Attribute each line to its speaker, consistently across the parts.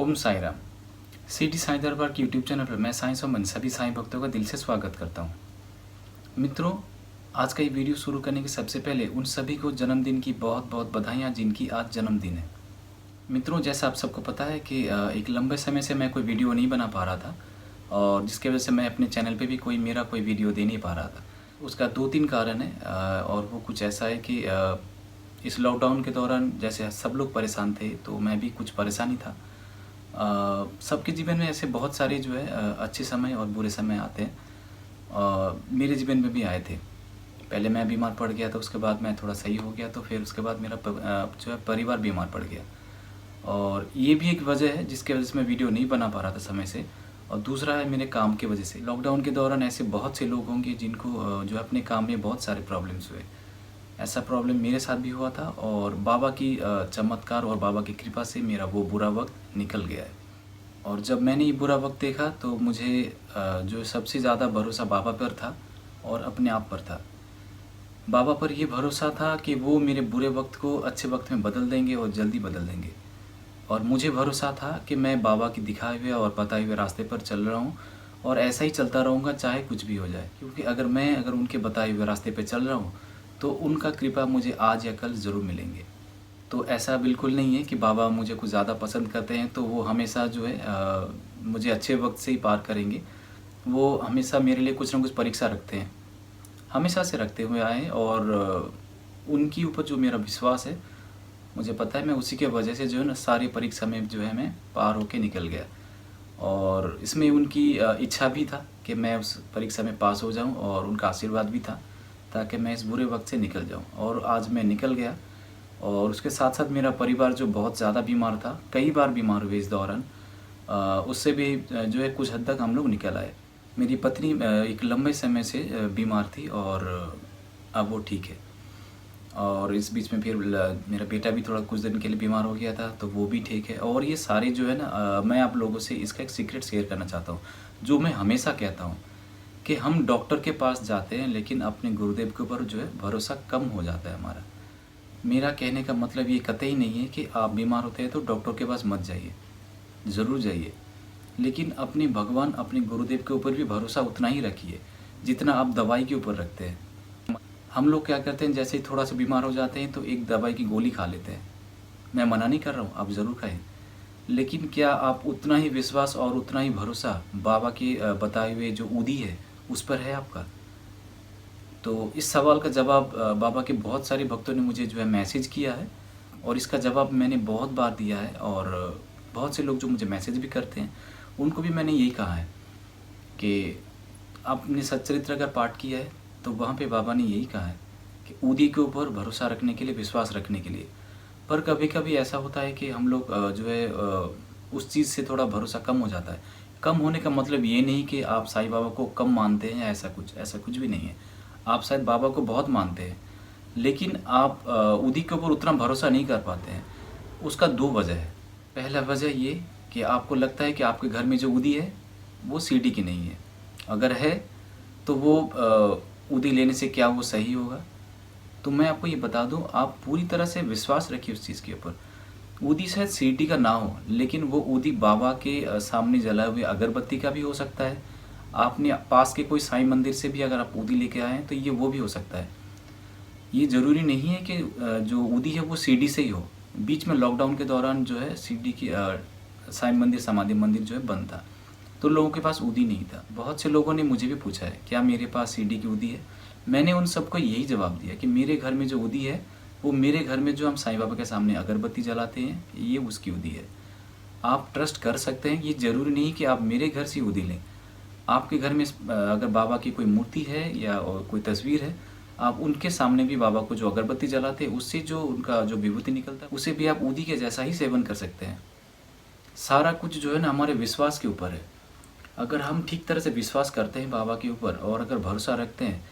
Speaker 1: ओम Sai Ram. City Sai दरबार के YouTube channel पर मैं साई संबंध सभी साई भक्तों का दिल से स्वागत करता हूँ। मित्रों, आज का ये वीडियो शुरू करने के सबसे पहले उन सभी को जन्मदिन की बहुत बहुत बधाइयाँ जिनकी आज जन्मदिन है। मित्रों, जैसा आप सबको पता है कि एक लंबे समय से मैं कोई वीडियो नहीं बना पा रहा था और जिसकी वजह से मैं अपने चैनल पे भी मेरा कोई वीडियो दे नहीं पा रहा था। उसका 2-3 कारण है और वो कुछ ऐसा है कि इस लॉकडाउन के दौरान जैसे सब लोग परेशान थे तो मैं भी कुछ परेशान ही था। सबके जीवन में ऐसे बहुत सारे जो है अच्छे समय और बुरे समय आते हैं। मेरे जीवन में भी आए थे। पहले मैं बीमार पड़ गया था, उसके बाद मैं थोड़ा सही हो गया, तो फिर उसके बाद मेरा जो है परिवार बीमार पड़ गया और ये भी एक वजह है जिसकी वजह से मैं वीडियो नहीं बना पा रहा था समय से। और दूसरा है मेरे काम की वजह से। लॉकडाउन के दौरान ऐसे बहुत से लोग होंगे जिनको जो है अपने काम में बहुत सारे प्रॉब्लम्स हुए। ऐसा प्रॉब्लम मेरे साथ भी हुआ था और बाबा की चमत्कार और बाबा की कृपा से मेरा वो बुरा वक्त निकल गया है। और जब मैंने ये बुरा वक्त देखा तो मुझे जो सबसे ज़्यादा भरोसा बाबा पर था और अपने आप पर था। बाबा पर ये भरोसा था कि वो मेरे बुरे वक्त को अच्छे वक्त में बदल देंगे और जल्दी बदल देंगे। और मुझे भरोसा था कि मैं बाबा की दिखाए हुए और बताए हुए रास्ते पर चल रहा हूँ और ऐसा ही चलता रहूँगा चाहे कुछ भी हो जाए। क्योंकि अगर उनके बताए हुए रास्ते पर चल रहा हूँ तो उनका कृपा मुझे आज या कल ज़रूर मिलेंगे। तो ऐसा बिल्कुल नहीं है कि बाबा मुझे कुछ ज़्यादा पसंद करते हैं तो वो हमेशा जो है मुझे अच्छे वक्त से ही पार करेंगे। वो हमेशा मेरे लिए कुछ ना कुछ परीक्षा रखते हैं, हमेशा से रखते हुए आए हैं। और उनकी ऊपर जो मेरा विश्वास है, मुझे पता है मैं उसी के वजह से जो है ना सारी परीक्षा में जो है मैं पार होके निकल गया। और इसमें उनकी इच्छा भी था कि मैं उस परीक्षा में पास हो जाऊं और उनका आशीर्वाद भी था ताकि मैं इस बुरे वक्त से निकल जाऊं। और आज मैं निकल गया। और उसके साथ साथ मेरा परिवार जो बहुत ज़्यादा बीमार था, कई बार बीमार हुए इस दौरान, उससे भी जो है कुछ हद तक हम लोग निकल आए। मेरी पत्नी एक लंबे समय से बीमार थी और अब वो ठीक है। और इस बीच में फिर मेरा बेटा भी थोड़ा कुछ दिन के लिए बीमार हो गया था तो वो भी ठीक है। और ये सारे जो है ना मैं आप लोगों से इसका एक सीक्रेट शेयर करना चाहता हूँ, जो मैं हमेशा कहता हूँ कि हम डॉक्टर के पास जाते हैं लेकिन अपने गुरुदेव के ऊपर जो है भरोसा कम हो जाता है हमारा। मेरा कहने का मतलब ये कतई नहीं है कि आप बीमार होते हैं तो डॉक्टर के पास मत जाइए, ज़रूर जाइए, लेकिन अपने भगवान अपने गुरुदेव के ऊपर भी भरोसा उतना ही रखिए जितना आप दवाई के ऊपर रखते हैं। हम लोग क्या करते हैं, जैसे ही थोड़ा सा बीमार हो जाते हैं तो एक दवाई की गोली खा लेते हैं। मैं मना नहीं कर रहा हूँ, आप ज़रूर खाएं, लेकिन क्या आप उतना ही विश्वास और उतना ही भरोसा बाबा के बताए हुए जो ऊदी है उस पर है आपका? तो इस सवाल का जवाब बाबा के बहुत सारे भक्तों ने मुझे जो है मैसेज किया है और इसका जवाब मैंने बहुत बार दिया है। और बहुत से लोग जो मुझे मैसेज भी करते हैं उनको भी मैंने यही कहा है कि आपने सच्चरित्र अगर पाठ किया है तो वहाँ पे बाबा ने यही कहा है कि ऊदी के ऊपर भरोसा रखने के लिए, विश्वास रखने के लिए। पर कभी कभी ऐसा होता है कि हम लोग जो है उस चीज़ से थोड़ा भरोसा कम हो जाता है। कम होने का मतलब ये नहीं कि आप साईं बाबा को कम मानते हैं, ऐसा कुछ भी नहीं है। आप शायद बाबा को बहुत मानते हैं लेकिन आप ऊदी के ऊपर उतना भरोसा नहीं कर पाते हैं। उसका 2 वजह है। पहला वजह ये कि आपको लगता है कि आपके घर में जो ऊदी है वो सीढ़ी की नहीं है। अगर है तो वो ऊदी लेने से क्या वो सही होगा? तो मैं आपको ये बता दूं, आप पूरी तरह से विश्वास रखिए उस चीज़ के ऊपर। ऊदी शायद सीढ़ी का ना हो लेकिन वो ऊदी बाबा के सामने जलाए हुए अगरबत्ती का भी हो सकता है। आपने पास के कोई साईं मंदिर से भी अगर आप ऊदी लेके आए हैं तो ये वो भी हो सकता है। ये ज़रूरी नहीं है कि जो ऊदी है वो सीढ़ी से ही हो। बीच में लॉकडाउन के दौरान जो है सीढ़ी की साईं मंदिर, समाधि मंदिर जो है बंद था तो लोगों के पास ऊदी नहीं था। बहुत से लोगों ने मुझे भी पूछा है क्या मेरे पास सीढ़ी की ऊदी है। मैंने उन सबको यही जवाब दिया कि मेरे घर में जो ऊदी है वो मेरे घर में जो हम साईं बाबा के सामने अगरबत्ती जलाते हैं ये उसकी ऊदी है। आप ट्रस्ट कर सकते हैं। ये ज़रूरी नहीं कि आप मेरे घर से ऊदी लें। आपके घर में अगर बाबा की कोई मूर्ति है या और कोई तस्वीर है, आप उनके सामने भी बाबा को जो अगरबत्ती जलाते हैं उससे जो उनका जो विभूति निकलता है उसे भी आप ऊदी के जैसा ही सेवन कर सकते हैं। सारा कुछ जो है ना हमारे विश्वास के ऊपर है। अगर हम ठीक तरह से विश्वास करते हैं बाबा के ऊपर और अगर भरोसा रखते हैं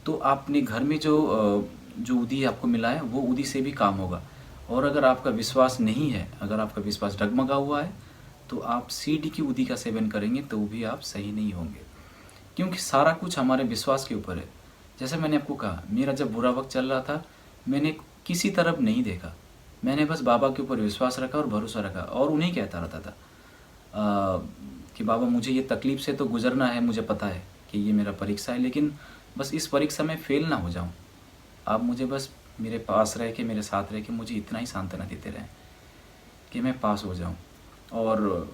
Speaker 1: तो अपने घर में जो ऊदी आपको मिला है वो ऊदी से भी काम होगा। और अगर आपका विश्वास नहीं है, अगर आपका विश्वास डगमगा हुआ है तो आप सीढ़ी की ऊदी का सेवन करेंगे तो भी आप सही नहीं होंगे। क्योंकि सारा कुछ हमारे विश्वास के ऊपर है। जैसे मैंने आपको कहा, मेरा जब बुरा वक्त चल रहा था मैंने किसी तरफ नहीं देखा, मैंने बस बाबा के ऊपर विश्वास रखा और भरोसा रखा और उन्हें कहता रहता था। कि बाबा मुझे ये तकलीफ़ से तो गुज़रना है, मुझे पता है कि ये मेरा परीक्षा है, लेकिन बस इस परीक्षा में फ़ेल ना हो जाऊँ। आप मुझे बस मेरे पास रह के, मेरे साथ रह के मुझे इतना ही सांत्वना देते रहें कि मैं पास हो जाऊँ। और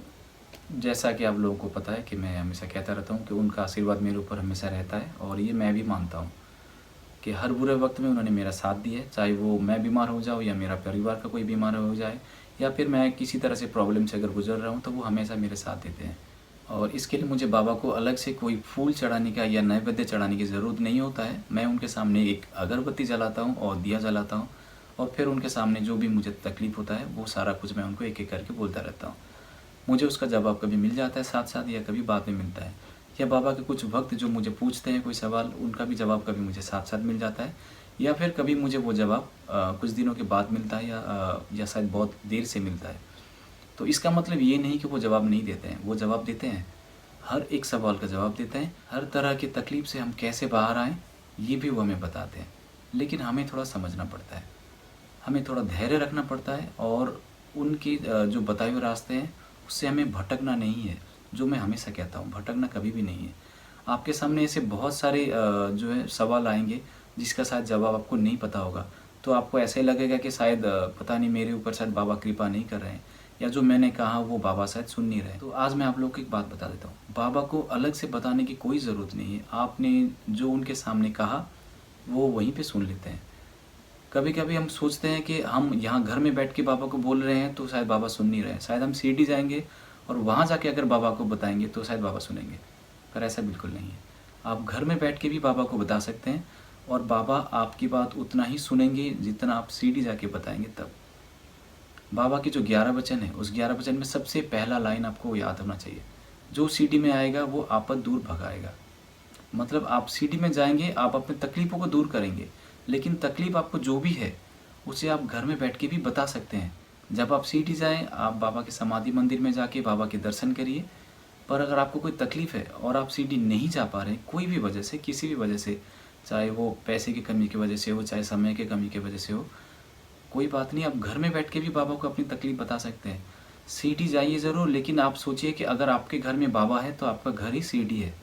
Speaker 1: जैसा कि आप लोगों को पता है कि मैं हमेशा कहता रहता हूँ कि उनका आशीर्वाद मेरे ऊपर हमेशा रहता है, और ये मैं भी मानता हूँ कि हर बुरे वक्त में उन्होंने मेरा साथ दिया है। चाहे वो मैं बीमार हो जाऊँ या मेरा परिवार का कोई बीमार हो जाए, या फिर मैं किसी तरह से प्रॉब्लम से अगर गुजर रहा हूँ, तो वो हमेशा मेरे साथ देते हैं। और इसके लिए मुझे बाबा को अलग से कोई फूल चढ़ाने का या नैवेद्य चढ़ाने की ज़रूरत नहीं होता है। मैं उनके सामने एक अगरबत्ती जलाता हूँ और दिया जलाता हूँ, और फिर उनके सामने जो भी मुझे तकलीफ़ होता है वो सारा कुछ मैं उनको एक एक करके बोलता रहता हूँ। मुझे उसका जवाब कभी मिल जाता है साथ साथ, या कभी बाद में मिलता है। या बाबा के कुछ भक्त जो मुझे पूछते हैं कोई सवाल, उनका भी जवाब कभी मुझे साथ साथ मिल जाता है, या फिर कभी मुझे वो जवाब कुछ दिनों के बाद मिलता है, या शायद बहुत देर से मिलता है। तो इसका मतलब ये नहीं कि वो जवाब नहीं देते हैं, वो जवाब देते हैं। हर एक सवाल का जवाब देते हैं। हर तरह की तकलीफ़ से हम कैसे बाहर आएँ, ये भी वो हमें बताते हैं। लेकिन हमें थोड़ा समझना पड़ता है, हमें थोड़ा धैर्य रखना पड़ता है, और उनके जो बताए हुए रास्ते हैं उससे हमें भटकना नहीं है। जो मैं हमेशा कहता हूँ, भटकना कभी भी नहीं है। आपके सामने ऐसे बहुत सारे जो है सवाल आएँगे जिसका शायद जवाब आपको नहीं पता होगा। तो आपको ऐसे लगेगा कि शायद पता नहीं मेरे ऊपर शायद बाबा कृपा नहीं कर रहे हैं, या जो मैंने कहा वो बाबा शायद सुन नहीं रहे। तो आज मैं आप लोगों को एक बात बता देता हूँ, बाबा को अलग से बताने की कोई ज़रूरत नहीं है। आपने जो उनके सामने कहा वो वहीं पे सुन लेते हैं। कभी-कभी हम सोचते हैं कि हम यहाँ घर में बैठ के बाबा को बोल रहे हैं तो शायद बाबा सुन नहीं रहे हैं। शायद हम शिरडी जाएँगे और वहाँ जाके अगर बाबा को बताएँगे तो शायद बाबा सुनेंगे। पर ऐसा बिल्कुल नहीं है। आप घर में बैठ के भी बाबा को बता सकते हैं, और बाबा आपकी बात उतना ही सुनेंगे जितना आप शिरडी जाके बताएँगे तब। बाबा के जो 11 वचन हैं, उस 11 वचन में सबसे पहला लाइन आपको याद होना चाहिए। जो शिरडी में आएगा वो आपद दूर भगाएगा। मतलब आप सिटी में जाएँगे, आप अपनी तकलीफ़ों को दूर करेंगे, लेकिन तकलीफ़ आपको जो भी है, उसे आप घर में बैठ के भी बता सकते हैं। जब आप सिटी जाएँ, आप बाबा के समाधि मंदिर में जाके बाबा के दर्शन करिए। पर अगर आपको कोई तकलीफ़ है और आप सिटी नहीं जा पा रहे हैं, कोई भी वजह से, किसी भी वजह से, चाहे वो पैसे की कमी की वजह से हो, चाहे समय की कमी की वजह से हो, कोई बात नहीं, आप घर में बैठ के भी बाबा को अपनी तकलीफ़ बता सकते हैं। सिटी जाइए ज़रूर, लेकिन आप सोचिए कि अगर आपके घर में बाबा है, तो आपका घर ही सिटी है।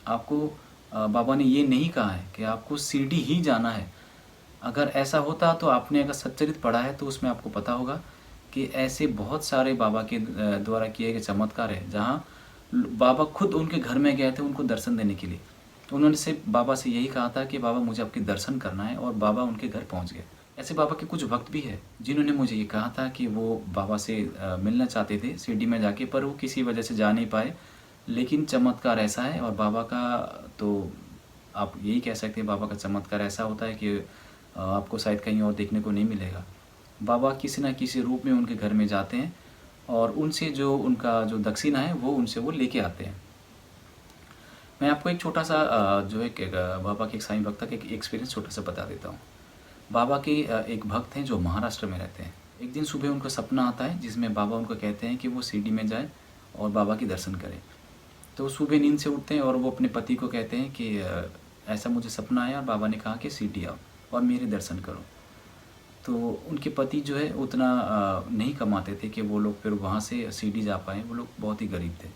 Speaker 1: आपको बाबा ने ये नहीं कहा है कि आपको शिरडी ही जाना है। अगर ऐसा होता तो आपने अगर सच्चरित्र पढ़ा है तो उसमें आपको पता होगा कि ऐसे बहुत सारे बाबा के द्वारा किए गए चमत्कार हैं, जहाँ बाबा खुद उनके घर में गए थे उनको दर्शन देने के लिए। तो उन्होंने सिर्फ बाबा से यही कहा था कि बाबा मुझे आपके दर्शन करना है, और बाबा उनके घर पहुँच गए। ऐसे बाबा के कुछ भक्त भी हैं जिन्होंने मुझे ये कहा था कि वो बाबा से मिलना चाहते थे शिरडी में जाके, पर वो किसी वजह से जा नहीं पाए। लेकिन चमत्कार ऐसा है, और बाबा का तो आप यही कह सकते हैं, बाबा का चमत्कार ऐसा होता है कि आपको शायद कहीं और देखने को नहीं मिलेगा। बाबा किसी न किसी रूप में उनके घर में जाते हैं, और उनसे जो उनका जो दक्षिणा है वो उनसे वो लेके आते हैं। मैं आपको एक छोटा-सा जो है बाबा के एक साईं भक्त का एक एक्सपीरियंस छोटा-सा बता देता हूँ। बाबा के एक भक्त हैं जो महाराष्ट्र में रहते हैं। एक दिन सुबह उनका सपना आता है जिसमें बाबा उनको कहते हैं कि वो शिरडी में जाएँ और बाबा के दर्शन करें। तो सुबह नींद से उठते हैं और वो अपने पति को कहते हैं कि ऐसा मुझे सपना आया और बाबा ने कहा कि शिरडी आओ और मेरे दर्शन करो। तो उनके पति जो है उतना नहीं कमाते थे कि वो लोग फिर वहाँ से शिरडी जा पाएँ, वो लोग बहुत ही गरीब थे।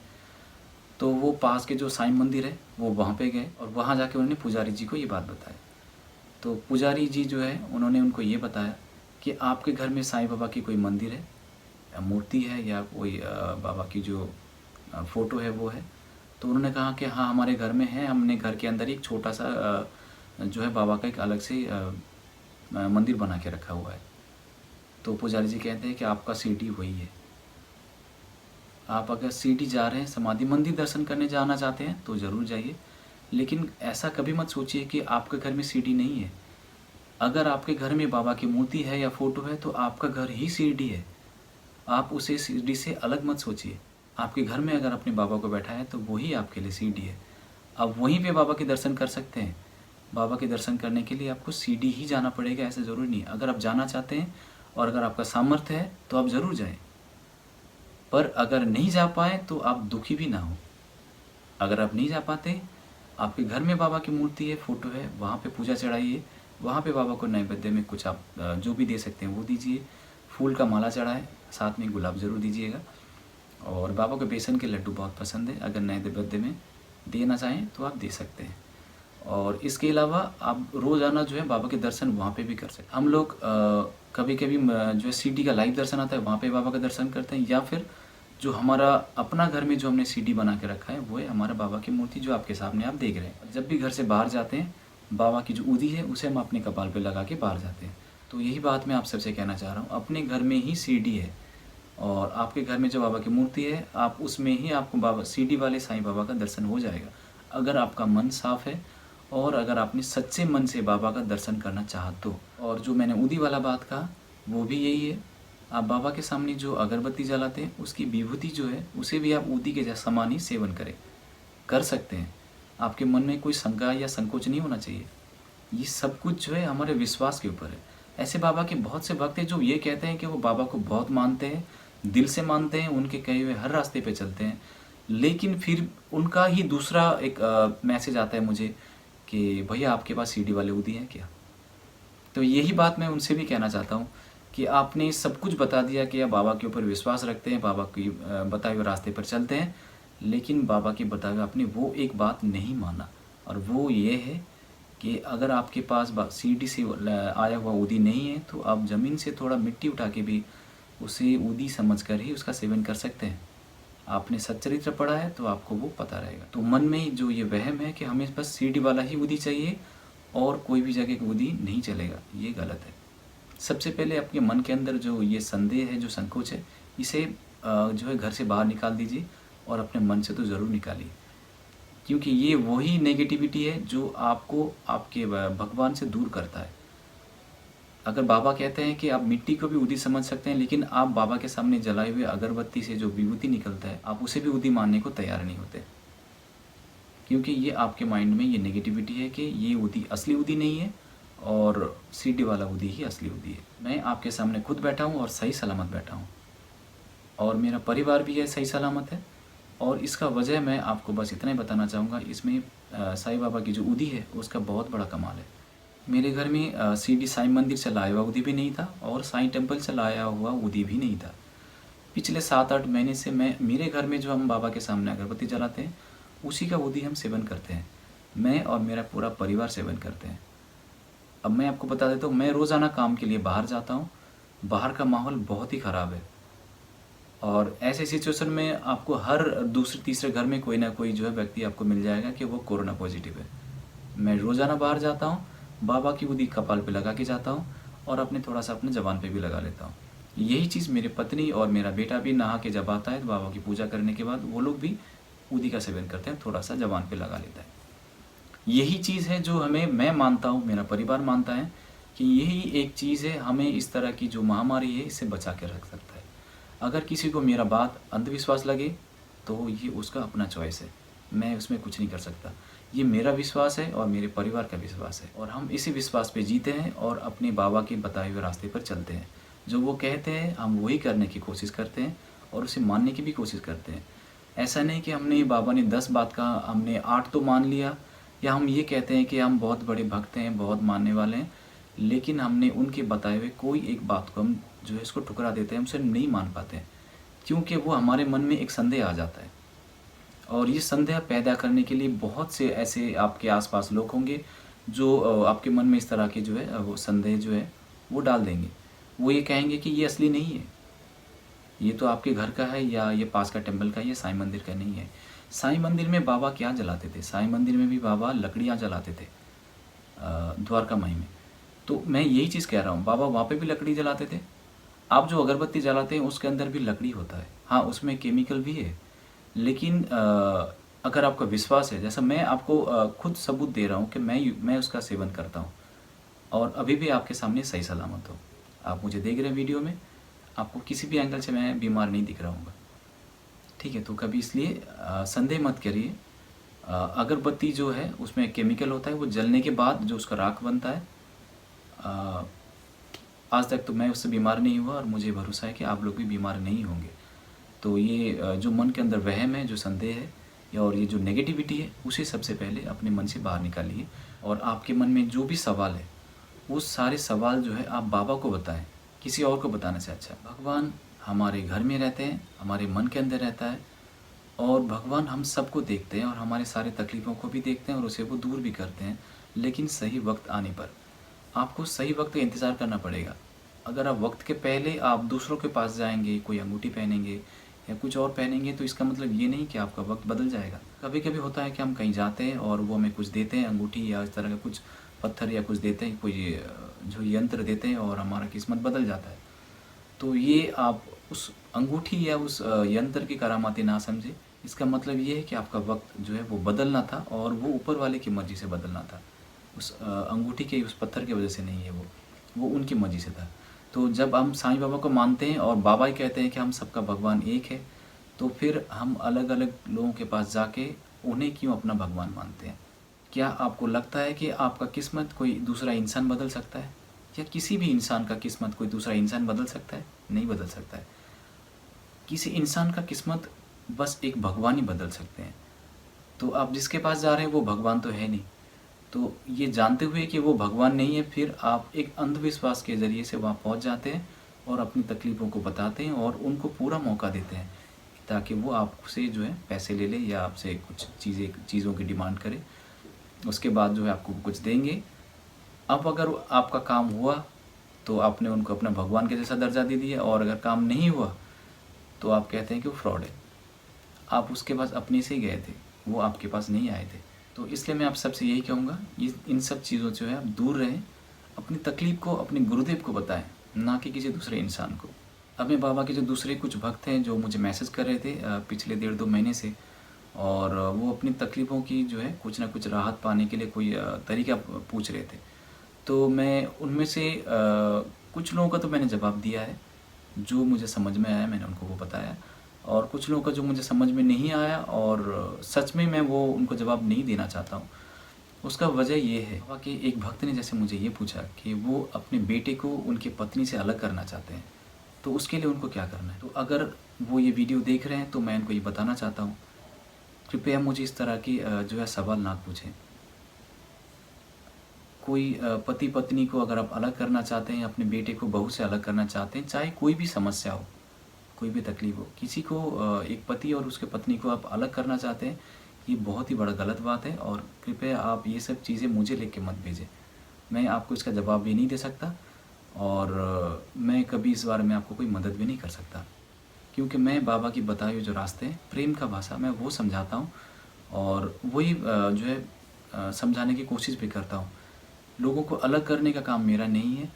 Speaker 1: तो वो पास के जो साईं मंदिर है वो वहाँ पे गए, और वहाँ जाके उन्होंने पुजारी जी को ये बात बताई। तो पुजारी जी जो है उन्होंने उनको ये बताया कि आपके घर में साईं बाबा की कोई मंदिर है, या मूर्ति है, या कोई बाबा की जो फ़ोटो है वो है। तो उन्होंने कहा कि हाँ, हमारे घर में है, हमने घर के अंदर एक छोटा-सा जो है बाबा का एक अलग से मंदिर बना के रखा हुआ है। तो पुजारी जी कहते हैं कि आपका शिरडी वही है। आप अगर शिरडी जा रहे हैं, समाधि मंदिर दर्शन करने जाना चाहते हैं तो ज़रूर जाइए, लेकिन ऐसा कभी मत सोचिए कि आपके घर में शिरडी नहीं है। अगर आपके घर में बाबा की मूर्ति है या फ़ोटो है तो आपका घर ही शिरडी है। आप उसे शिरडी से अलग मत सोचिए। आपके घर में अगर अपने बाबा को बैठाया है तो वही आपके लिए शिरडी है। आप वहीं पे बाबा के दर्शन कर सकते हैं। बाबा के दर्शन करने के लिए आपको शिरडी ही जाना पड़ेगा, ऐसा ज़रूरी नहीं है। अगर आप जाना चाहते हैं और अगर आपका सामर्थ्य है तो आप ज़रूर जाएँ। पर अगर नहीं जा पाए तो आप दुखी भी ना हों। अगर आप नहीं जा पाते, आपके घर में बाबा की मूर्ति है, फ़ोटो है, वहाँ पे पूजा चढ़ाइए। वहाँ पे बाबा को नैवेद्य में कुछ आप जो भी दे सकते हैं वो दीजिए। फूल का माला चढ़ाएँ, साथ में गुलाब ज़रूर दीजिएगा। और बाबा को बेसन के लड्डू बहुत पसंद है। अगर नए बर्थडे में देना चाहें तो आप दे सकते हैं। और इसके अलावा आप रोज़ाना जो है बाबा के दर्शन वहाँ पे भी कर सकते हैं। हम लोग कभी कभी जो है सीडी का लाइव दर्शन आता है वहाँ पे बाबा का दर्शन करते हैं, या फिर जो हमारा अपना घर में जो हमने सीडी बना के रखा है वो है हमारा बाबा की मूर्ति जो आपके सामने आप देख रहे हैं। जब भी घर से बाहर जाते हैं बाबा की जो ऊदी है उसे हम अपने कपाल पे लगा के बाहर जाते हैं। तो यही बात मैं आप सबसे कहना चाह रहा हूँ, अपने घर में ही सीडी है और आपके घर में जो बाबा की मूर्ति है आप उसमें ही आपको बाबा सीडी वाले साईं बाबा का दर्शन हो जाएगा, अगर आपका मन साफ है और अगर आपने सच्चे मन से बाबा का दर्शन करना चाहा तो। और जो मैंने ऊदी वाला बात कहा वो भी यही है, आप बाबा के सामने जो अगरबत्ती जलाते हैं उसकी विभूति जो है उसे भी आप ऊदी के जैसा समान ही सेवन कर सकते हैं। आपके मन में कोई शंका या संकोच नहीं होना चाहिए। ये सब कुछ जो है हमारे विश्वास के ऊपर है। ऐसे बाबा के बहुत से भक्त हैं जो ये कहते हैं कि वो बाबा को बहुत मानते हैं, दिल से मानते हैं, उनके कहे हुए हर रास्ते पे चलते हैं, लेकिन फिर उनका ही दूसरा एक मैसेज आता है मुझे कि भैया आपके पास सीडी वाले ऊदी हैं क्या। तो यही बात मैं उनसे भी कहना चाहता हूँ कि आपने सब कुछ बता दिया कि आप बाबा के ऊपर विश्वास रखते हैं, बाबा की बताए हुए रास्ते पर चलते हैं, लेकिन बाबा के बताए हुए आपने वो एक बात नहीं माना, और वो ये है कि अगर आपके पास सीडी से आया हुआ ऊदी नहीं है तो आप ज़मीन से थोड़ा मिट्टी उठा के भी उसे ऊदी समझकर ही उसका सेवन कर सकते हैं। आपने सच्चरित्र पढ़ा है तो आपको वो पता रहेगा। तो मन में जो ये वहम है कि हमें बस सीडी वाला ही ऊदी चाहिए और कोई भी जगह की ऊदी नहीं चलेगा, ये गलत है। सबसे पहले आपके मन के अंदर जो ये संदेह है, जो संकोच है, इसे जो है घर से बाहर निकाल दीजिए और अपने मन से तो ज़रूर निकालिए, क्योंकि ये वही नेगेटिविटी है जो आपको आपके भगवान से दूर करता है। अगर बाबा कहते हैं कि आप मिट्टी को भी ऊदी समझ सकते हैं, लेकिन आप बाबा के सामने जलाए हुए अगरबत्ती से जो विभूति निकलता है आप उसे भी ऊदी मानने को तैयार नहीं होते, क्योंकि ये आपके माइंड में ये नेगेटिविटी है कि ये ऊदी असली ऊदी नहीं है और सीडी वाला ऊदी ही असली ऊदी है। मैं आपके सामने खुद बैठा हूँ और सही सलामत बैठा हूँ, और मेरा परिवार भी है सही सलामत है। और इसका वजह मैं आपको बस इतना ही बताना चाहूँगा, इसमें साईं बाबा की जो ऊदी है उसका बहुत बड़ा कमाल है। मेरे घर में सीडी साईं मंदिर से लाया हुआ ऊदी भी नहीं था और साईं टेम्पल से लाया हुआ ऊदी भी नहीं था। पिछले 7-8 महीने से मेरे घर में जो हम बाबा के सामने अगरबत्ती जलाते हैं उसी का ऊदी हम सेवन करते हैं, मैं और मेरा पूरा परिवार सेवन करते हैं। अब मैं आपको बता देता हूँ, मैं रोज़ाना काम के लिए बाहर जाता हूँ, बाहर का माहौल बहुत ही ख़राब है और ऐसे सिचुएशन में आपको हर दूसरे तीसरे घर में कोई ना कोई जो है व्यक्ति आपको मिल जाएगा कि वो कोरोना पॉजिटिव है। मैं रोज़ाना बाहर जाता हूँ, बाबा की ऊदी कपाल पे लगा के जाता हूँ और अपने थोड़ा सा अपने ज़बान पे भी लगा लेता हूँ। यही चीज़ मेरी पत्नी और मेरा बेटा भी नहा के जब आता है तो बाबा की पूजा करने के बाद वो लोग भी ऊदी का सेवन करते हैं, थोड़ा सा ज़बान पे लगा लेता है। यही चीज़ है जो मैं मानता हूँ, मेरा परिवार मानता है कि यही एक चीज़ है हमें इस तरह की जो महामारी है इससे बचा के रख सकता है। अगर किसी को मेरा बात अंधविश्वास लगे तो ये उसका अपना चॉइस है, मैं उसमें कुछ नहीं कर सकता। ये मेरा विश्वास है और मेरे परिवार का विश्वास है और हम इसी विश्वास पे जीते हैं और अपने बाबा के बताए हुए रास्ते पर चलते हैं। जो वो कहते हैं हम वही करने की कोशिश करते हैं और उसे मानने की भी कोशिश करते हैं। ऐसा नहीं कि हमने बाबा ने 10 बात कहा हमने 8 तो मान लिया, या हम ये कहते हैं कि हम बहुत बड़े भक्त हैं, बहुत मानने वाले हैं, लेकिन हमने उनके बताए हुए कोई एक बात को हम जो है इसको ठुकरा देते हैं, हम उसे नहीं मान पाते हैं, क्योंकि वो हमारे मन में एक संदेह आ जाता है। और ये संदेह पैदा करने के लिए बहुत से ऐसे आपके आसपास लोग होंगे जो आपके मन में इस तरह के जो है वो संदेह जो है वो डाल देंगे। वो ये कहेंगे कि ये असली नहीं है, ये तो आपके घर का है या ये पास का टेम्पल का, ये साईं मंदिर का नहीं है। साईं मंदिर में बाबा क्या जलाते थे? साईं मंदिर में भी बाबा लकड़ियाँ जलाते थे द्वारका माई में। तो मैं यही चीज़ कह रहा हूँ, बाबा वहाँ पे भी लकड़ी जलाते थे। आप जो अगरबत्ती जलाते हैं उसके अंदर भी लकड़ी होता है, हाँ उसमें केमिकल भी है, लेकिन अगर आपका विश्वास है, जैसा मैं आपको खुद सबूत दे रहा हूँ कि मैं उसका सेवन करता हूँ और अभी भी आपके सामने सही सलामत हो। आप मुझे देख रहे हैं वीडियो में, आपको किसी भी एंगल से मैं बीमार नहीं दिख रहा हूँ, ठीक है। तो कभी इसलिए संदेह मत करिए। अगरबत्ती जो है उसमें केमिकल होता है, वो जलने के बाद जो उसका राख बनता है, आज तक तो मैं उससे बीमार नहीं हुआ और मुझे भरोसा है कि आप लोग भी बीमार नहीं होंगे। तो ये जो मन के अंदर वहम है, जो संदेह है और ये जो नेगेटिविटी है, उसे सबसे पहले अपने मन से बाहर निकालिए और आपके मन में जो भी सवाल है वो सारे सवाल जो है आप बाबा को बताएं, किसी और को बताने से अच्छा। भगवान हमारे घर में रहते हैं, हमारे मन के अंदर रहता है और भगवान हम सबको देखते हैं और हमारे सारे तकलीफ़ों को भी देखते हैं और उसे वो दूर भी करते हैं। लेकिन सही वक्त आने पर आपको सही वक्त का इंतज़ार करना पड़ेगा। अगर आप वक्त के पहले आप दूसरों के पास जाएंगे, कोई अंगूठी पहनेंगे या कुछ और पहनेंगे, तो इसका मतलब ये नहीं कि आपका वक्त बदल जाएगा। कभी कभी होता है कि हम कहीं जाते हैं और वो हमें कुछ देते हैं, अंगूठी या इस तरह का कुछ पत्थर या कुछ देते हैं, कोई जो यंत्र देते हैं और हमारा किस्मत बदल जाता है। तो ये आप उस अंगूठी या उस यंत्र की करामाती ना समझे। इसका मतलब ये है कि आपका वक्त जो है वो बदलना था और वो ऊपर वाले की मर्ज़ी से बदलना था। उस अंगूठी के, उस पत्थर की वजह से नहीं है, वो उनकी मर्ज़ी से था। तो जब हम साईं बाबा को मानते हैं और बाबा ही कहते हैं कि हम सबका भगवान एक है, तो फिर हम अलग-अलग लोगों के पास जाके उन्हें क्यों अपना भगवान मानते हैं? क्या आपको लगता है कि आपका किस्मत कोई दूसरा इंसान बदल सकता है? या किसी भी इंसान का किस्मत कोई दूसरा इंसान बदल सकता है? नहीं बदल सकता है। किसी इंसान का किस्मत बस एक भगवान ही बदल सकते हैं। तो आप जिसके पास जा रहे हैं वो भगवान तो है नहीं। तो ये जानते हुए कि वो भगवान नहीं है, फिर आप एक अंधविश्वास के ज़रिए से वहाँ पहुँच जाते हैं और अपनी तकलीफ़ों को बताते हैं और उनको पूरा मौका देते हैं ताकि वो आपसे जो है पैसे ले ले या आपसे कुछ चीज़ों की डिमांड करे। उसके बाद जो है आपको कुछ देंगे। अब अगर आपका काम हुआ तो आपने उनको अपना भगवान के जैसा दर्जा दे दिया और अगर काम नहीं हुआ तो आप कहते हैं कि वो फ्रॉड है। आप उसके पास अपने से ही गए थे, वो आपके पास नहीं आए थे। तो इसलिए मैं आप सबसे यही कहूँगा, ये इन सब चीज़ों से जो है आप दूर रहें। अपनी तकलीफ़ को अपने गुरुदेव को बताएं, ना कि किसी दूसरे इंसान को। अब मैं बाबा के जो दूसरे कुछ भक्त हैं जो मुझे मैसेज कर रहे थे पिछले 1.5-2 महीने से, और वो अपनी तकलीफ़ों की जो है कुछ ना कुछ राहत पाने के लिए कोई तरीका पूछ रहे थे। तो मैं उनमें से कुछ लोगों का तो मैंने जवाब दिया है, जो मुझे समझ में आया मैंने उनको वो बताया, और कुछ लोगों का जो मुझे समझ में नहीं आया और सच में मैं वो उनको जवाब नहीं देना चाहता हूँ। उसका वजह ये है कि एक भक्त ने जैसे मुझे ये पूछा कि वो अपने बेटे को उनकी पत्नी से अलग करना चाहते हैं, तो उसके लिए उनको क्या करना है। तो अगर वो ये वीडियो देख रहे हैं तो मैं इनको ये बताना चाहता हूँ, कृपया मुझे इस तरह की जो है सवाल ना पूछें। कोई पति पत्नी को अगर आप अलग करना चाहते हैं, अपने बेटे को बहू से अलग करना चाहते हैं, चाहे कोई भी समस्या हो, कोई भी तकलीफ़ हो, किसी को एक पति और उसके पत्नी को आप अलग करना चाहते हैं, ये बहुत ही बड़ा गलत बात है और कृपया आप ये सब चीज़ें मुझे लिख के मत भेजें। मैं आपको इसका जवाब भी नहीं दे सकता और मैं कभी इस बारे में आपको कोई मदद भी नहीं कर सकता, क्योंकि मैं बाबा की बताए हुए जो रास्ते हैं, प्रेम का भाषा, मैं वो समझाता हूँ और वही जो है समझाने की कोशिश भी करता हूँ। लोगों को अलग करने का काम मेरा नहीं है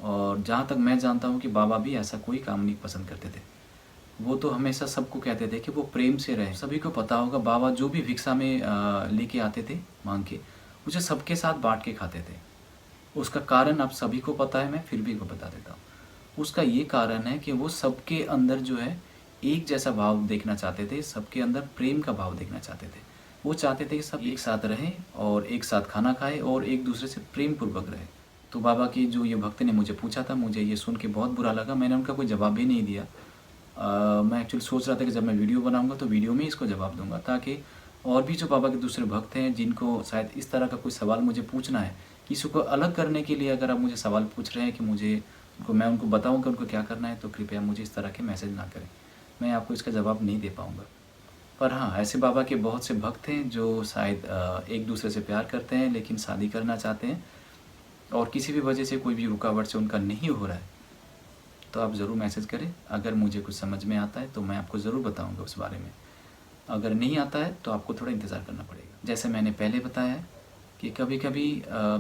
Speaker 1: और जहाँ तक मैं जानता हूँ कि बाबा भी ऐसा कोई काम नहीं पसंद करते थे। वो तो हमेशा सबको कहते थे कि वो प्रेम से रहें। सभी को पता होगा बाबा जो भी भिक्षा में लेके आते थे माँग के, उसे सबके साथ बाँट के खाते थे। उसका कारण अब सभी को पता है, मैं फिर भी को बता देता हूँ। उसका ये कारण है कि वो सबके अंदर जो है एक जैसा भाव देखना चाहते थे, सबके अंदर प्रेम का भाव देखना चाहते थे। वो चाहते थे कि सब एक साथ रहें और एक साथ खाना खाएँ और एक दूसरे से प्रेम पूर्वक रहें। तो बाबा की जो ये भक्त ने मुझे पूछा था, मुझे ये सुन के बहुत बुरा लगा। मैंने उनका कोई जवाब भी नहीं दिया। मैं एक्चुअली सोच रहा था कि जब मैं वीडियो बनाऊँगा तो वीडियो में ही इसको जवाब दूँगा, ताकि और भी जो बाबा के दूसरे भक्त हैं जिनको शायद इस तरह का कोई सवाल मुझे पूछना है, किसी को अलग करने के लिए अगर आप मुझे सवाल पूछ रहे हैं कि मैं उनको बताऊँ कि उनको क्या करना है, तो कृपया मुझे इस तरह के मैसेज ना करें। मैं आपको इसका जवाब नहीं दे पाऊँगा। पर हाँ, ऐसे बाबा के बहुत से भक्त हैं जो शायद एक दूसरे से प्यार करते हैं लेकिन शादी करना चाहते हैं और किसी भी वजह से कोई भी रुकावट से उनका नहीं हो रहा है, तो आप ज़रूर मैसेज करें। अगर मुझे कुछ समझ में आता है तो मैं आपको ज़रूर बताऊँगा उस बारे में। अगर नहीं आता है तो आपको थोड़ा इंतज़ार करना पड़ेगा। जैसे मैंने पहले बताया कि कभी-कभी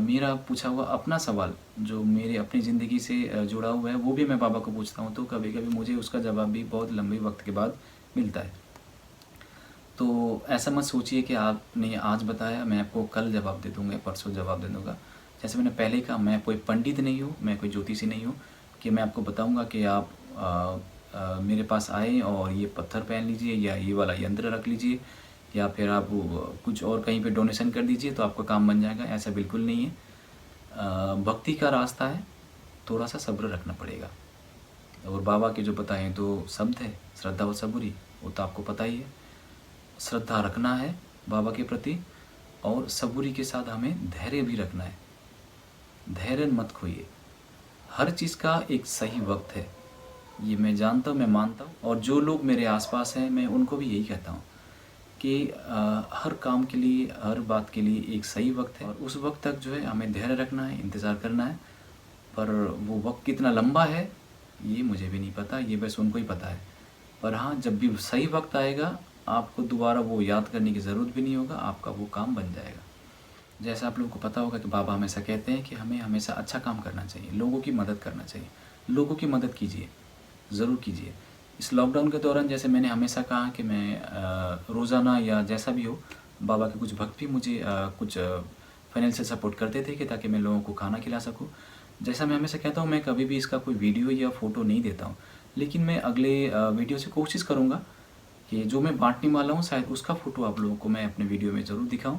Speaker 1: मेरा पूछा हुआ अपना सवाल जो मेरे अपनी ज़िंदगी से जुड़ा हुआ है, वो भी मैं बाबा को पूछता हूँ, तो कभी-कभी मुझे उसका जवाब भी बहुत लंबे वक्त के बाद मिलता है। तो ऐसा मत सोचिए कि आपने आज बताया मैं आपको कल जवाब दे दूँगा, परसों जवाब दे दूँगा। जैसे मैंने पहले कहा, मैं कोई पंडित नहीं हूँ, मैं कोई ज्योतिषी नहीं हूँ कि मैं आपको बताऊँगा कि आप मेरे पास आएँ और ये पत्थर पहन लीजिए या ये वाला यंत्र रख लीजिए या फिर आप कुछ और कहीं पे डोनेशन कर दीजिए तो आपका काम बन जाएगा। ऐसा बिल्कुल नहीं है। भक्ति का रास्ता है, थोड़ा-सा सब्र रखना पड़ेगा। और बाबा के जो बताए 2 शब्द है, श्रद्धा और सबूरी, वो तो आपको पता ही है। श्रद्धा रखना है बाबा के प्रति और सबूरी के साथ हमें धैर्य भी रखना है। धैर्य मत खोइए। हर चीज़ का एक सही वक्त है। ये मैं जानता हूँ, मैं मानता हूँ, और जो लोग मेरे आसपास हैं मैं उनको भी यही कहता हूँ कि हर काम के लिए, हर बात के लिए एक सही वक्त है, और उस वक्त तक जो है हमें धैर्य रखना है, इंतज़ार करना है। पर वो वक्त कितना लंबा है ये मुझे भी नहीं पता, ये बस उनको ही पता है। पर हाँ, जब भी सही वक्त आएगा आपको दोबारा वो याद करने की ज़रूरत भी नहीं होगा, आपका वो काम बन जाएगा। जैसा आप लोगों को पता होगा कि बाबा हमेशा कहते हैं कि हमें हमेशा अच्छा काम करना चाहिए, लोगों की मदद करना चाहिए। लोगों की मदद कीजिए, ज़रूर कीजिए। इस लॉकडाउन के दौरान जैसे मैंने हमेशा कहा कि मैं रोज़ाना या जैसा भी हो, बाबा के कुछ भक्त भी मुझे कुछ फाइनेंशियल सपोर्ट करते थे कि ताकि मैं लोगों को खाना खिला सकूँ। जैसा मैं हमेशा कहता हूँ, मैं कभी भी इसका कोई वीडियो या फ़ोटो नहीं देता हूँ, लेकिन मैं अगले वीडियो से कोशिश करूँगा कि जो मैं बाँटने वाला हूँ शायद उसका फ़ोटो आप लोगों को मैं अपने वीडियो में ज़रूर दिखाऊँ,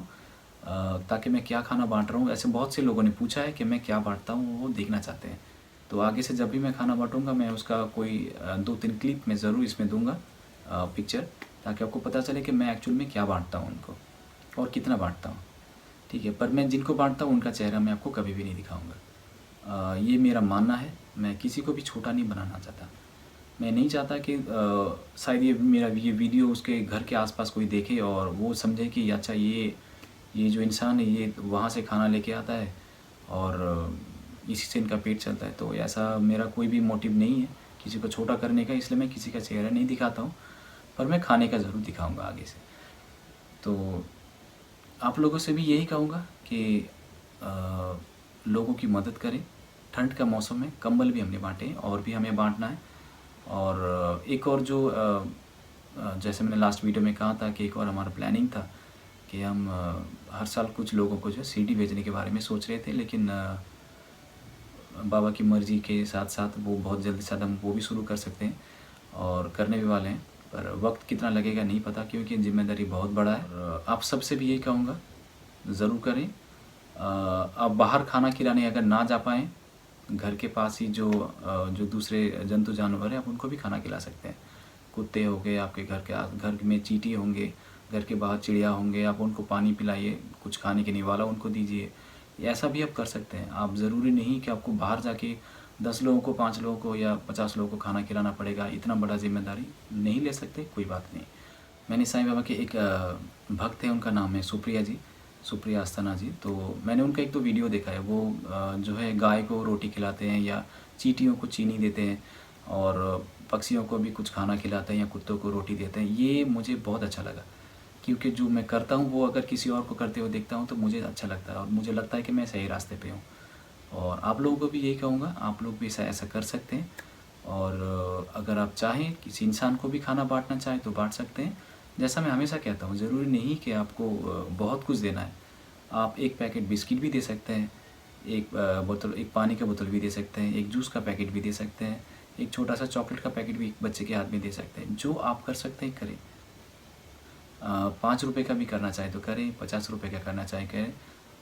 Speaker 1: ताकि मैं क्या खाना बाँट रहा हूँ। ऐसे बहुत से लोगों ने पूछा है कि मैं क्या बाँटता हूँ, वो देखना चाहते हैं। तो आगे से जब भी मैं खाना बाँटूँगा मैं उसका कोई 2-3 क्लिप मैं ज़रूर इसमें दूँगा, पिक्चर, ताकि आपको पता चले कि मैं एक्चुअल में क्या बाँटता हूँ उनको और कितना बाँटता हूँ। ठीक है, पर मैं जिनको बाँटता हूँ उनका चेहरा मैं आपको कभी भी नहीं दिखाऊँगा। ये मेरा मानना है, मैं किसी को भी छोटा नहीं बनाना चाहता। मैं नहीं चाहता कि शायद ये वीडियो उसके घर के आसपास कोई देखे और वो समझे कि अच्छा ये जो इंसान है ये वहाँ से खाना लेके आता है और इसी से इनका पेट चलता है। तो ऐसा मेरा कोई भी मोटिव नहीं है किसी को छोटा करने का, इसलिए मैं किसी का चेहरा नहीं दिखाता हूँ, पर मैं खाने का ज़रूर दिखाऊँगा आगे से। तो आप लोगों से भी यही कहूँगा कि लोगों की मदद करें। ठंड का मौसम है, कंबल भी हमने बाँटे और भी हमें बाँटना है। और एक और जो जैसे मैंने लास्ट वीडियो में कहा था कि एक और हमारा प्लानिंग था कि हम हर साल कुछ लोगों को जो है सीडी भेजने के बारे में सोच रहे थे, लेकिन बाबा की मर्ज़ी के साथ साथ वो बहुत जल्दी शायद हम वो भी शुरू कर सकते हैं और करने भी वाले हैं। पर वक्त कितना लगेगा नहीं पता, क्योंकि ज़िम्मेदारी बहुत बड़ा है। और आप सबसे भी यही कहूँगा, ज़रूर करें। आप बाहर खाना खिलाने अगर ना जा पाएँ, घर के पास ही जो दूसरे जंतु जानवर हैं आप उनको भी खाना खिला सकते हैं। कुत्ते हो गए आपके घर में, चींटी होंगे, घर के बाहर चिड़िया होंगे, आप उनको पानी पिलाइए, कुछ खाने के निवाला उनको दीजिए। ऐसा भी आप कर सकते हैं। आप ज़रूरी नहीं कि आपको बाहर जाके 10 लोगों को, 5 लोगों को या 50 लोगों को खाना खिलाना पड़ेगा। इतना बड़ा ज़िम्मेदारी नहीं ले सकते, कोई बात नहीं। मैंने साईं बाबा के एक भक्त हैं, उनका नाम है सुप्रिया जी, सुप्रिया अस्थाना जी। तो मैंने उनका 1-2 वीडियो देखा है। वो जो है गाय को रोटी खिलाते हैं या चींटियों को चीनी देते हैं और पक्षियों को भी कुछ खाना खिलाते हैं या कुत्तों को रोटी देते हैं। ये मुझे बहुत अच्छा लगा, क्योंकि जो मैं करता हूँ वो अगर किसी और को करते हुए देखता हूँ तो मुझे अच्छा लगता है और मुझे लगता है कि मैं सही रास्ते पे हूँ। और आप लोगों को भी यही कहूँगा, आप लोग भी ऐसा कर सकते हैं। और अगर आप चाहें किसी इंसान को भी खाना बाँटना चाहें तो बाँट सकते हैं। जैसा मैं हमेशा कहता हूँ, ज़रूरी नहीं कि आपको बहुत कुछ देना है। आप 1 पैकेट बिस्किट भी दे सकते हैं, एक पानी का बोतल भी दे सकते हैं, एक जूस का पैकेट भी दे सकते हैं, एक छोटा-सा चॉकलेट का पैकेट भी एक बच्चे के हाथ में दे सकते हैं। जो आप कर सकते हैं करें। 5 रुपए का भी करना चाहें तो करें, 50 रुपए का करना चाहें करें।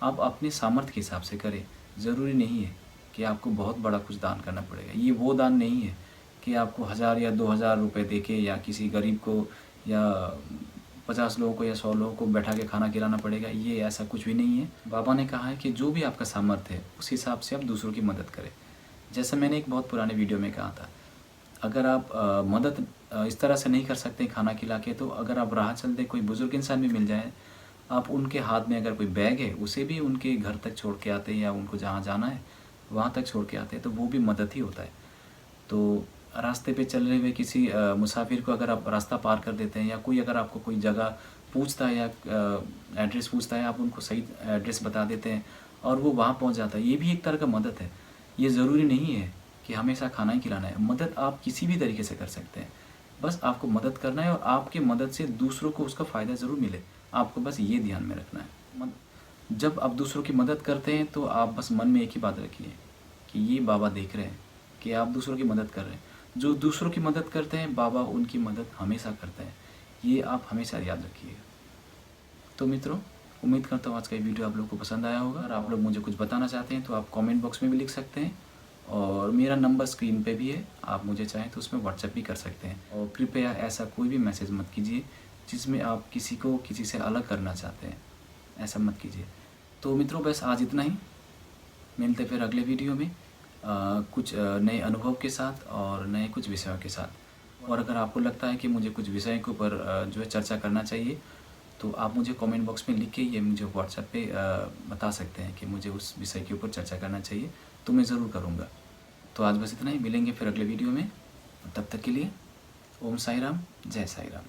Speaker 1: आप अपने सामर्थ्य के हिसाब से करें। ज़रूरी नहीं है कि आपको बहुत बड़ा कुछ दान करना पड़ेगा। ये वो दान नहीं है कि आपको 1000 या 2000 रुपए देके या किसी गरीब को या 50 लोगों को या 100 लोगों को बैठा के खाना खिलाना पड़ेगा। ये ऐसा कुछ भी नहीं है। बाबा ने कहा है कि जो भी आपका सामर्थ्य है उस हिसाब से आप दूसरों की मदद करें। जैसा मैंने एक बहुत पुराने वीडियो में कहा था, अगर आप मदद इस तरह से नहीं कर सकते खाना खिला के, तो अगर आप राह चलते कोई बुज़ुर्ग इंसान भी मिल जाए, आप उनके हाथ में अगर कोई बैग है उसे भी उनके घर तक छोड़ के आते हैं या उनको जहाँ जाना है वहाँ तक छोड़ के आते हैं, तो वो भी मदद ही होता है। तो रास्ते पे चल रहे हुए किसी मुसाफिर को अगर आप रास्ता पार कर देते हैं, या कोई अगर आपको कोई जगह पूछता है या एड्रेस पूछता है, आप उनको सही एड्रेस बता देते हैं और वो वहाँ पहुँच जाता है, ये भी एक तरह का मदद है। ये ज़रूरी नहीं है कि हमेशा खाना ही खिलाना है। मदद आप किसी भी तरीके से कर सकते हैं। बस आपको मदद करना है और आपकी मदद से दूसरों को उसका फ़ायदा ज़रूर मिले। आपको बस ये ध्यान में रखना है। जब आप दूसरों की मदद करते हैं तो आप बस मन में एक ही बात रखिए कि ये बाबा देख रहे हैं कि आप दूसरों की मदद कर रहे हैं। जो दूसरों की मदद करते हैं, बाबा उनकी मदद हमेशा करते हैं। ये आप हमेशा याद रखिएगा। तो मित्रों, उम्मीद करता हूँ आज का ये वीडियो आप लोगों को पसंद आया होगा। अगर आप लोग मुझे कुछ बताना चाहते हैं तो आप कमेंट बॉक्स में भी लिख सकते हैं और मेरा नंबर स्क्रीन पे भी है। आप मुझे चाहें तो उसमें व्हाट्सएप भी कर सकते हैं। और कृपया ऐसा कोई भी मैसेज मत कीजिए जिसमें आप किसी को किसी से अलग करना चाहते हैं, ऐसा मत कीजिए। तो मित्रों, बस आज इतना ही। मिलते फिर अगले वीडियो में। कुछ नए अनुभव के साथ और नए कुछ विषयों के साथ। और अगर आपको लगता है कि मुझे कुछ विषय के ऊपर जो है चर्चा करना चाहिए, तो आप मुझे कमेंट बॉक्स में लिख के ये मुझे व्हाट्सएप पे बता सकते हैं कि मुझे उस विषय के ऊपर चर्चा करना चाहिए, तो मैं ज़रूर करूँगा। तो आज बस इतना ही, मिलेंगे फिर अगले वीडियो में। तब तक के लिए ओम साई राम, जय साई राम।